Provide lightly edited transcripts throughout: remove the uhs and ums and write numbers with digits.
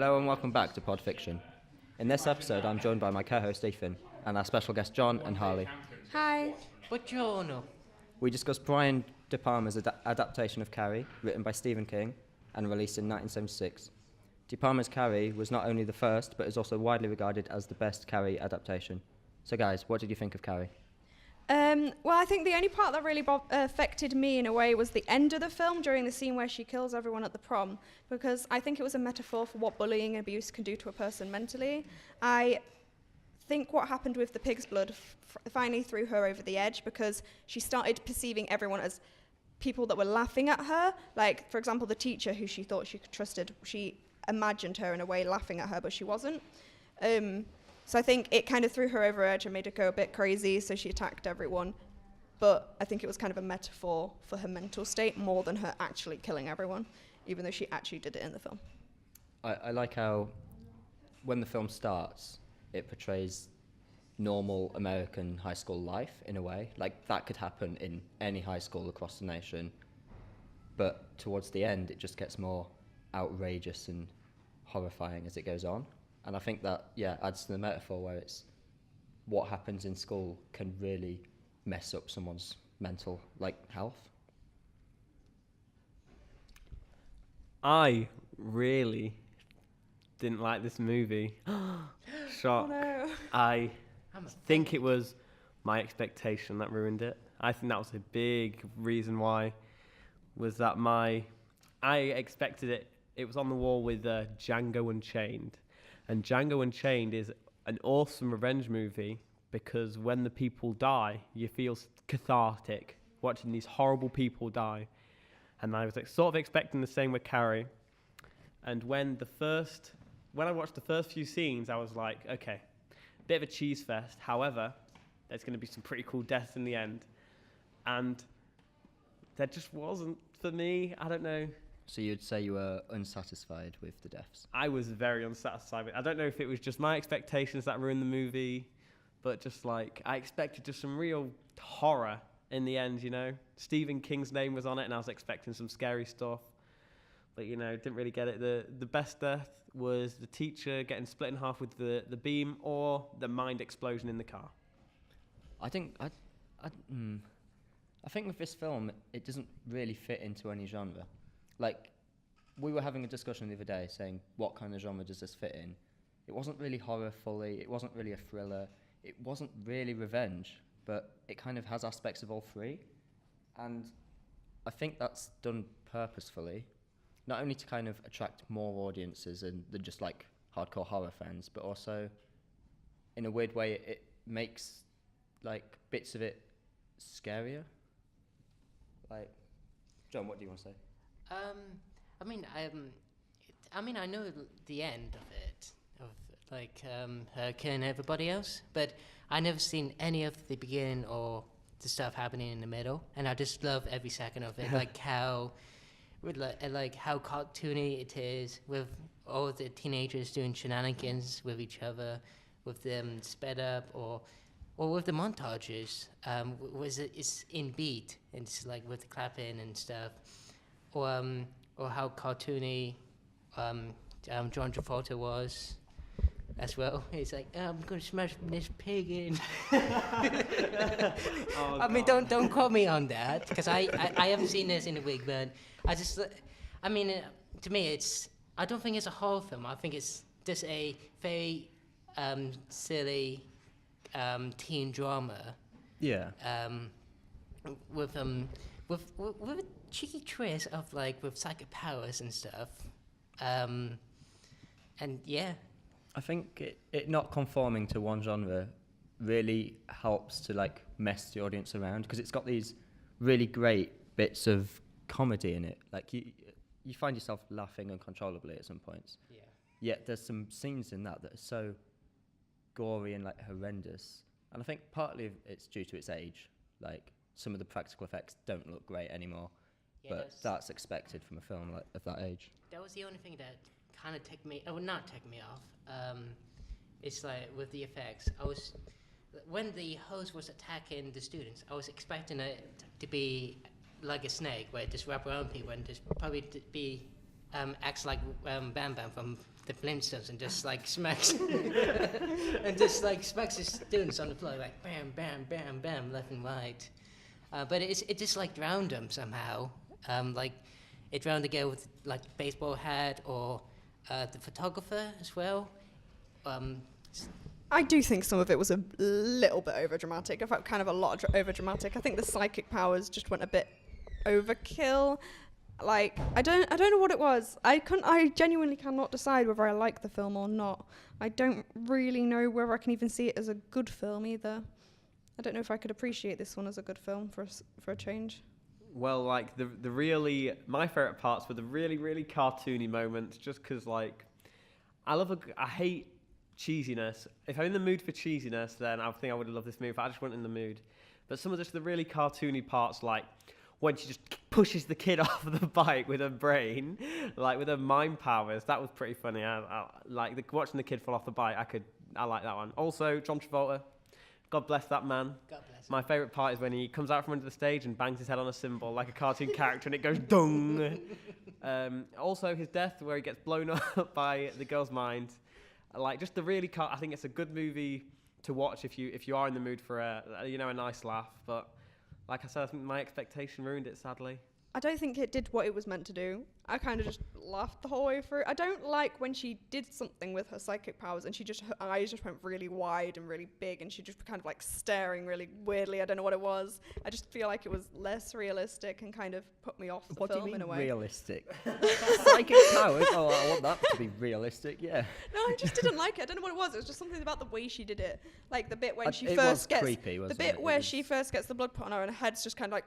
Hello and welcome back to Pod Fiction. In this episode, I'm joined by my co-host Ethan and our special guests John and Harley. Hi. Buongiorno. We discussed Brian De Palma's adaptation of Carrie, written by Stephen King and released in 1976. De Palma's Carrie was not only the first, but is also widely regarded as the best Carrie adaptation. So guys, what did you think of Carrie? Well, I think the only part that really affected me in a way was the end of the film during the scene where she kills everyone at the prom, because I think it was a metaphor for what bullying and abuse can do to a person mentally. I think what happened with the pig's blood finally threw her over the edge, because she started perceiving everyone as people that were laughing at her. Like, for example, the teacher who she thought she trusted, she imagined her in a way laughing at her, but she wasn't. So I think it kind of threw her over edge and made her go a bit crazy, so she attacked everyone. But I think it was kind of a metaphor for her mental state more than her actually killing everyone, even though she actually did it in the film. I like how when the film starts, it portrays normal American high school life in a way. Like, that could happen in any high school across the nation. But towards the end, it just gets more outrageous and horrifying as it goes on. And I think that, adds to the metaphor where it's what happens in school can really mess up someone's mental, health. I really didn't like this movie. Shock. Oh no. I think it was my expectation that ruined it. I think that was a big reason why, was that I expected it was on the wall with Django Unchained. And Django Unchained is an awesome revenge movie because when the people die, you feel cathartic watching these horrible people die. And I was sort of expecting the same with Carrie. And when I watched the first few scenes, I was like, okay, bit of a cheese fest. However, there's going to be some pretty cool deaths in the end. And that just wasn't for me. I don't know. So you'd say you were unsatisfied with the deaths? I was very unsatisfied with it. I don't know if it was just my expectations that ruined the movie, but just I expected just some real horror in the end, you know. Stephen King's name was on it and I was expecting some scary stuff. But, didn't really get it. The best death was the teacher getting split in half with the beam or the mind explosion in the car. I think with this film, it doesn't really fit into any genre. We were having a discussion the other day saying, what kind of genre does this fit in? It wasn't really horror fully, it wasn't really a thriller, it wasn't really revenge, but it kind of has aspects of all three. And I think that's done purposefully, not only to kind of attract more audiences than just hardcore horror fans, but also in a weird way it makes bits of it scarier. John, what do you want to say? I know the end of it, her killing everybody else, but I never seen any of the beginning or the stuff happening in the middle, and I just love every second of it, how cartoony it is, with all the teenagers doing shenanigans with each other, with them sped up, or with the montages, it's in beat, and it's with the clapping and stuff. Or how cartoony John Travolta was as well. He's I'm going to smash this pig in. Don't quote me on that, because I haven't seen this in a week, but to me, I don't think it's a horror film. I think it's just a very silly teen drama. Yeah. With a cheeky twist of with psychic powers and stuff, and yeah. I think it not conforming to one genre really helps to mess the audience around, because it's got these really great bits of comedy in it. You find yourself laughing uncontrollably at some points. Yeah. Yet there's some scenes in that are so gory and horrendous, and I think partly it's due to its age. Some of the practical effects don't look great anymore, but that's expected from a film of that age. That was the only thing that kind of not take me off. It's with the effects. When the host was attacking the students, I was expecting it to be like a snake, where it just wrap around people and just probably acts like Bam Bam from the Flintstones and just like smacks and just like smacks his students on the floor like bam, bam, bam, bam, left and right. But it just like drowned him somehow. Like it drowned the guy with like baseball hat or the photographer as well. I do think some of it was a little bit overdramatic. I felt kind of a lot overdramatic. I think the psychic powers just went a bit overkill. Like I don't know what it was. I genuinely cannot decide whether I like the film or not. I don't really know whether I can even see it as a good film either. I don't know if I could appreciate this one as a good film for a change. Well, like the really my favorite parts were the really cartoony moments. Just because like I hate cheesiness. If I'm in the mood for cheesiness, then I think I would have loved this movie. But I just wasn't in the mood. But some of just the really cartoony parts, like when she just pushes the kid off the bike with her brain, like with her mind powers, that was pretty funny. I like watching the kid fall off the bike. I like that one. Also, John Travolta, God bless that man. God bless him. My favourite part is when he comes out from under the stage and bangs his head on a cymbal like a cartoon character, and it goes dung. Also, his death, where he gets blown up by the girl's mind. Like just the really, I think it's a good movie to watch if you are in the mood for a nice laugh. But like I said, I think my expectation ruined it, sadly. I don't think it did what it was meant to do. I kind of just laughed the whole way through. I don't like when she did something with her psychic powers and her eyes just went really wide and really big and she just kind of like staring really weirdly. I don't know what it was. I just feel like it was less realistic and kind of put me off the What do you film mean in a way. realistic? Psychic powers? Oh, I want that to be realistic, yeah. No, I just didn't like it. I don't know what it was. It was just something about the way she did it. Like the bit when she it first was gets... creepy, the wasn't bit it? where she first gets the blood put on her and her head's just kind of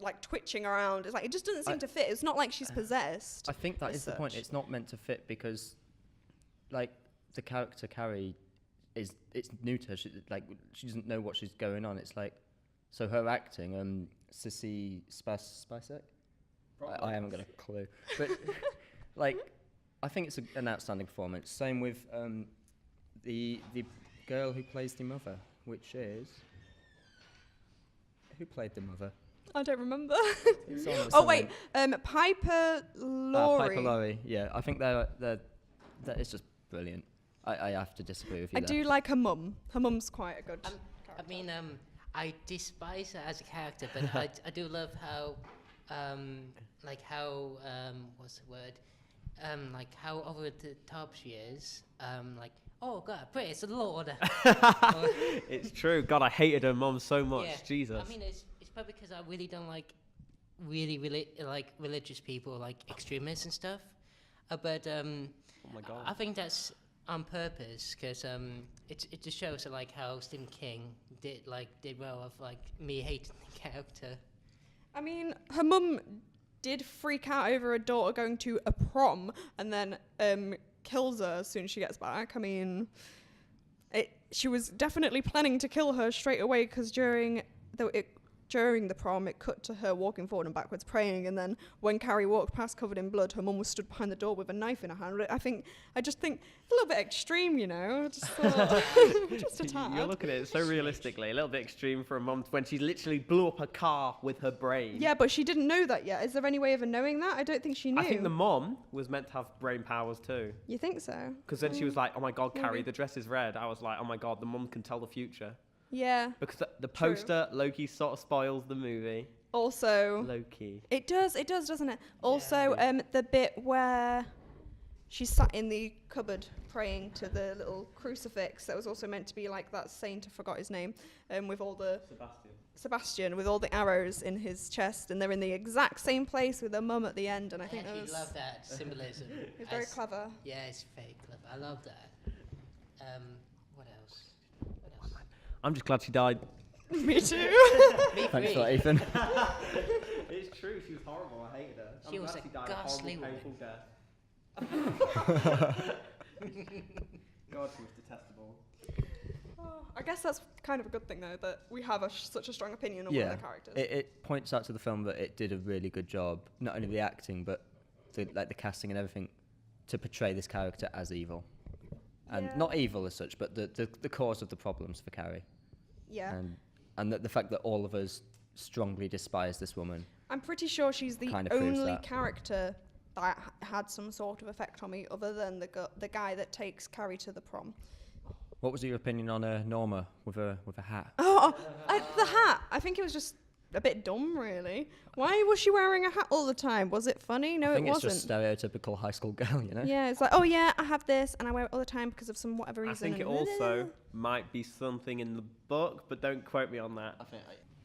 like twitching around. It's like it just doesn't seem to fit. It's not like she's possessed. I think that is the point. such. It's not meant to fit because, like, the character Carrie it's new to her. She doesn't know what she's going on. It's like, so her acting, Sissy Spacek. I haven't got a clue, but like, I think it's an outstanding performance. Same with the girl who plays the mother, which is. Who played the mother? I don't remember. Oh wait, Piper Laurie. Piper Laurie. Yeah, I think that is just brilliant. I have to disagree with you. I do like her mum. Her mum's quite a good. I mean, I despise her as a character, but I do love how, what's the word? Like how over the top she is. Like, oh God, praise the Lord. It's true. God, I hated her mom so much. Yeah. Jesus. I mean, it's probably because I really don't like really like religious people, like extremists and stuff. But oh my God. I think that's on purpose because it just shows like how Stephen King did well of like me hating the character. I mean, her mum did freak out over her daughter going to a prom and then kills her as soon as she gets back. I mean, she was definitely planning to kill her straight away because during the prom, it cut to her walking forward and backwards praying, and then when Carrie walked past covered in blood, her mum was stood behind the door with a knife in her hand. I just think a little bit extreme, you know, just a tad. You're looking at it so realistically, a little bit extreme for a mum when she literally blew up her car with her brain. Yeah, but she didn't know that yet. Is there any way of her knowing that? I don't think she knew. I think the mom was meant to have brain powers too. You think so? Because then she was like, oh my God, Carrie, maybe. the dress is red. I was like, oh my God, the mum can tell the future. Yeah. Because the poster, Loki sort of spoils the movie. Also, Loki. It does, doesn't it? Also, the bit where she sat in the cupboard praying to the little crucifix that was also meant to be like that saint, I forgot his name, with all the... Sebastian, with all the arrows in his chest, and they're in the exact same place with her mum at the end, and I think that was... love that symbolism. It's very clever. Yeah, it's very clever. I love that. What else? I'm just glad she died. Me too. Me Thanks three. for that, Ethan. It's true, she was horrible. I hated her. She was a ghastly woman. God, she was detestable. I guess that's kind of a good thing, though, that we have such a strong opinion on one of the characters. It points out to the film that it did a really good job, not only the acting, but the casting and everything, to portray this character as evil. And not evil as such, but the cause of the problems for Carrie. Yeah. And the fact that all of us strongly despise this woman. I'm pretty sure she's the Kind of proves only that. character that had some sort of effect on me, other than the guy that takes Carrie to the prom. What was your opinion on Norma with a hat? The hat. I think it was just a bit dumb, really. Why was she wearing a hat all the time? Was it funny? No, I think it it's wasn't. just stereotypical high school girl, you know? Yeah, it's like, oh yeah, I have this and I wear it all the time because of some whatever reason. I think it also might be something in the book, but don't quote me on that.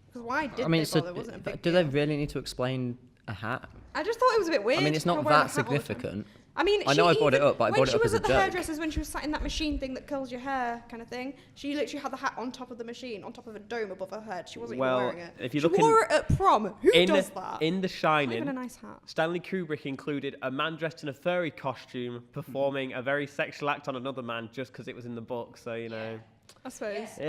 Because why did I mean, they so bother? It wasn't a big do they deal. really need to explain a hat? I just thought it was a bit weird. I mean, it's not her wearing a that hat all the time. significant. I mean, I know I brought it up, but I brought it when up she was as a at the joke. hairdresser's, when she was sat in that machine thing that curls your hair kind of thing, she literally had the hat on top of the machine, on top of a dome above her head. She wasn't even wearing it. If you she look wore it at prom. Who does that? In The Not even a Shining, nice hat. Stanley Kubrick included a man dressed in a furry costume performing a very sexual act on another man just because it was in the book. So, you know. I suppose.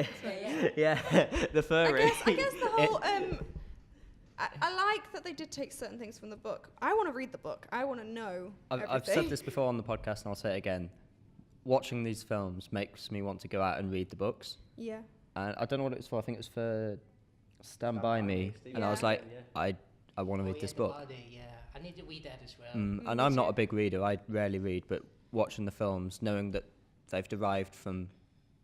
Yeah, the furry. I guess the whole. I like that they did take certain things from the book. I want to read the book. I want to know. I've said this before on the podcast, and I'll say it again. Watching these films makes me want to go out and read the books. Yeah. And I don't know what it was for. I think it was for Stand By Me. And I was like, I want to read this book. Yeah, I need to read that as well. And I'm not a big reader. I rarely read. But watching the films, knowing that they've derived from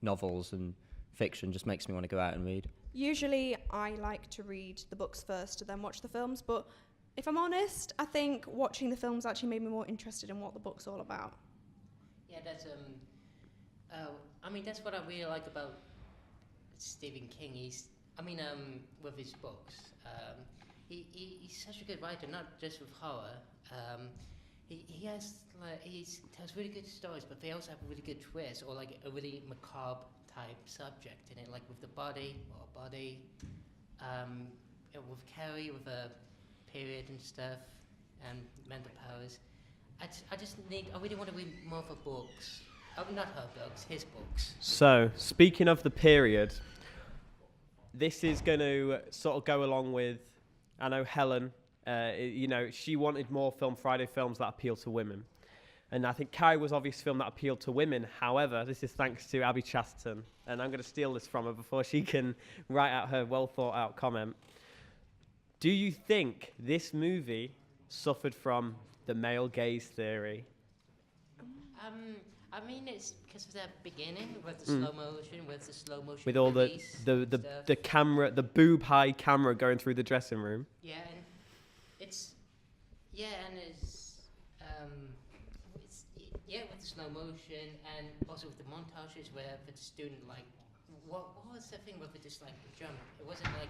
novels and fiction just makes me want to go out and read. Usually I like to read the books first and then watch the films, but if I'm honest, I think watching the films actually made me more interested in what the book's all about. Yeah, that's I mean, that's what I really like about Stephen King. With his books, he's such a good writer, not just with horror. He tells really good stories, but they also have a really good twist, or like a really macabre type subject in it, like with the body, with Carrie, with a period and stuff, and mental powers. I really want to read more of her books. Not her books, his books. So, speaking of the period, this is going to sort of go along with, I know Helen, she wanted more Friday films that appeal to women. And I think Carrie was obviously a film that appealed to women. However, this is thanks to Abby Chasterton. And I'm going to steal this from her before she can write out her well-thought-out comment. Do you think this movie suffered from the male gaze theory? I mean, it's because of that beginning with the slow motion, with all the camera, the boob high camera going through the dressing room. Yeah, and it's with the slow motion, and also with the montages where the student, like, what was the thing with it, just like jump? It wasn't like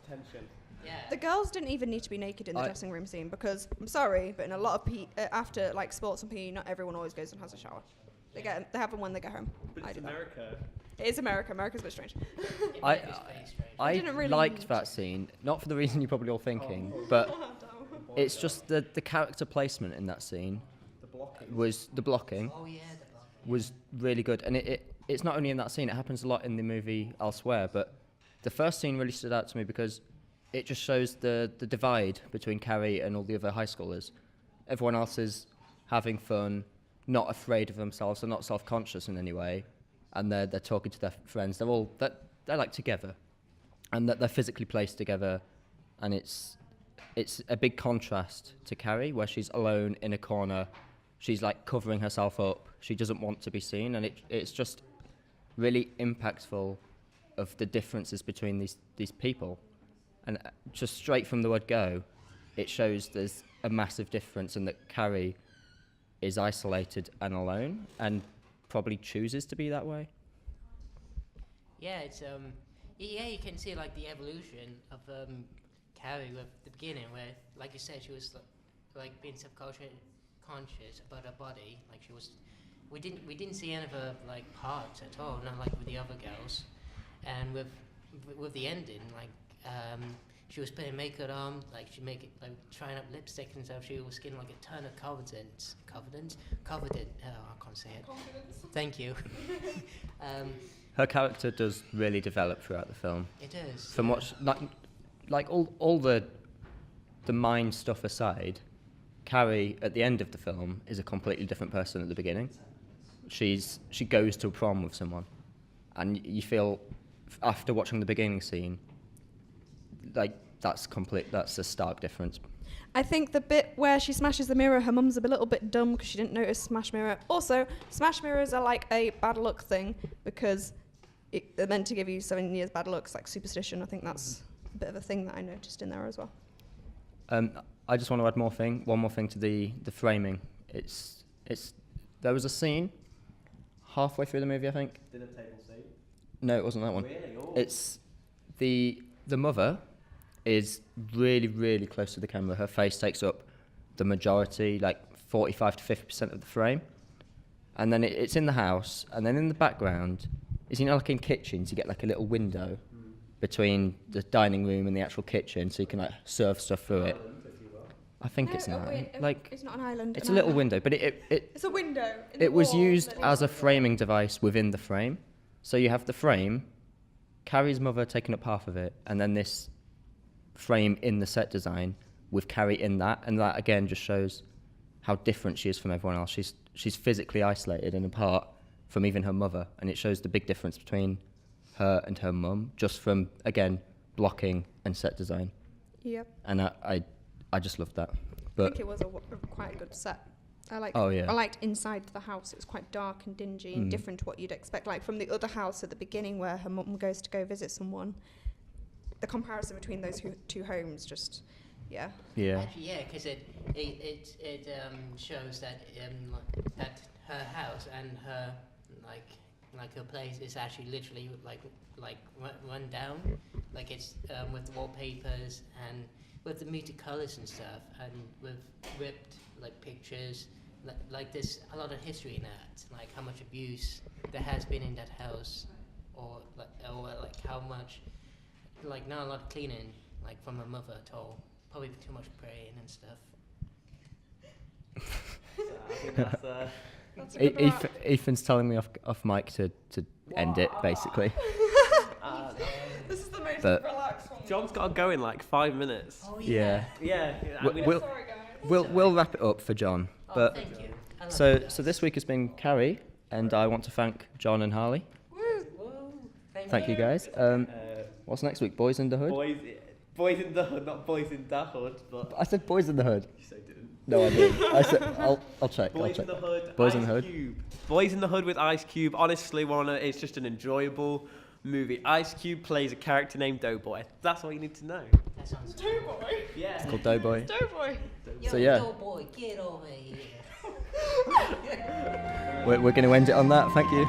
tension. Yeah. The girls didn't even need to be naked in the dressing room scene, because I'm sorry, but in a lot of after like sports and PE, not everyone always goes and has a shower. They have them when they get home. But it's America. It is America. America's a bit strange. I didn't really liked that scene, not for the reason you're probably all thinking, but it's just the character placement in that scene was the blocking. Oh yeah, was really good, and it's not only in that scene. It happens a lot in the movie elsewhere, but the first scene really stood out to me because it just shows the divide between Carrie and all the other high schoolers. Everyone else is having fun, not afraid of themselves, they're not self-conscious in any way, and they're talking to their friends. They're like together, and that they're physically placed together, and it's a big contrast to Carrie, where she's alone in a corner. She's like covering herself up. She doesn't want to be seen, and it's just really impactful of the differences between these people. And just straight from the word go, it shows there's a massive difference, and that Carrie is isolated and alone, and probably chooses to be that way. Yeah, it's you can see like the evolution of Carrie with the beginning, where, like you said, she was like being conscious about her body. Like she was, we didn't see any of her like parts at all, not like with the other girls. And with the ending, like she was putting makeup on, like she trying up lipstick and stuff. She was getting like a ton of confidence. Oh, I can't say it. Confidence. Thank you. Her character does really develop throughout the film. It is. From what's like all the mind stuff aside, Carrie at the end of the film is a completely different person at the beginning. She goes to a prom with someone, and you feel after watching the beginning scene like that's a stark difference. I think the bit where she smashes the mirror, her mum's a little bit dumb because she didn't notice smash mirror. Also, smash mirrors are like a bad luck thing because they're meant to give you 7 years bad luck, like superstition. I think that's a bit of a thing that I noticed in there as well. I just want to add one more thing to the framing. There was a scene halfway through the movie, I think. Dinner table scene? No, it wasn't that one. Really? Oh. It's the mother is really, really close to the camera. Her face takes up the majority, like 45 to 50% of the frame. And then it's in the house, and then in the background, like in kitchens, you get like a little window between the dining room and the actual kitchen, so you can like serve stuff through it. I think it's not. It's not an island. It's a little window, but it's a window. It was used as a framing device within the frame. So you have the frame, Carrie's mother taking up half of it, and then this frame in the set design with Carrie in that, and that again just shows how different she is from everyone else. She's physically isolated and apart from even her mother, and it shows the big difference between her and her mum, just from, again, blocking and set design. Yep. And I just loved that. I But think it was quite a good set. I liked inside the house. It was quite dark and dingy and different to what you'd expect. Like from the other house at the beginning where her mum goes to go visit someone. The comparison between those two homes just, yeah. yeah. Actually, yeah, because it shows that that her house and her like her place is actually literally like run down, like it's with wallpapers and with the muted colors and stuff, and with ripped like pictures. Like there's a lot of history in that, like how much abuse there has been in that house, or like how much, like not a lot of cleaning, like from her mother at all. Probably too much praying and stuff. So I think that's That's a good wrap. Ethan's telling me off mic to end it, basically. This is the most But- relaxed one. John's got to go in like 5 minutes. Oh Yeah. Yeah. We'll- Sorry, guys. We'll wrap it up for John. Oh, But thank you. I love so you guys. this week has been Carrie, and I want to thank John and Harley. Woo. Whoa, Thank you guys. What's next week? Boys in the Hood? Boys in the Hood, not Boys in the Hood, but I said Boys in the Hood. you so didn't. No, I didn't. I said I'll check. Boys in the Hood. Boys in Ice the Hood. Cube. Boys in the Hood with Ice Cube. Honestly, it's just an enjoyable movie. Ice Cube plays a character named Doughboy. That's all you need to know. That sounds Doughboy. Yeah. It's called Doughboy. Doughboy. Yo, So, yeah. Doughboy, get over here. We're going to end it on that. Thank you.